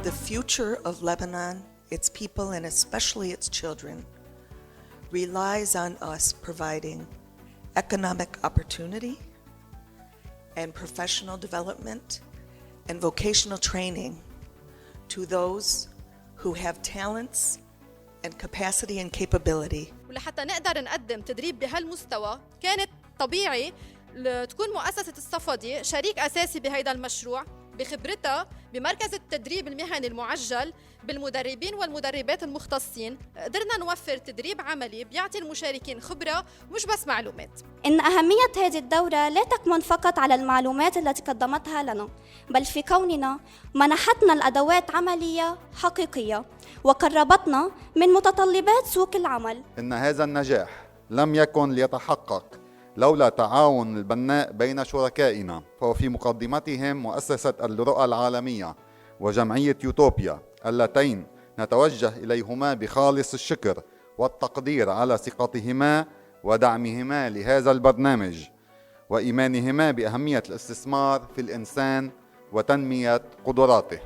The future of Lebanon, its people, and especially its children, relies on us providing economic opportunity and professional development and vocational training to those who have talents and capacity and capability. ولحتى نقدر نقدم تدريب بهالمستوى كانت طبيعي تكون مؤسسة الصفدي شريك أساسي بهذا المشروع بخبرتها بمركز التدريب المهني المعجل بالمدربين والمدربات المختصين. قدرنا نوفر تدريب عملي بيعطي المشاركين خبرة مش بس معلومات. إن أهمية هذه الدورة لا تكمن فقط على المعلومات التي قدمتها لنا، بل في كوننا منحتنا الأدوات عملية حقيقية وقربتنا من متطلبات سوق العمل. إن هذا النجاح لم يكن ليتحقق لولا تعاون البناء بين شركائنا، ففي مقدمتهم مؤسسة الرؤى العالمية وجمعية يوتوبيا اللتين نتوجه إليهما بخالص الشكر والتقدير على ثقتهما ودعمهما لهذا البرنامج وإيمانهما بأهمية الاستثمار في الإنسان وتنمية قدراته.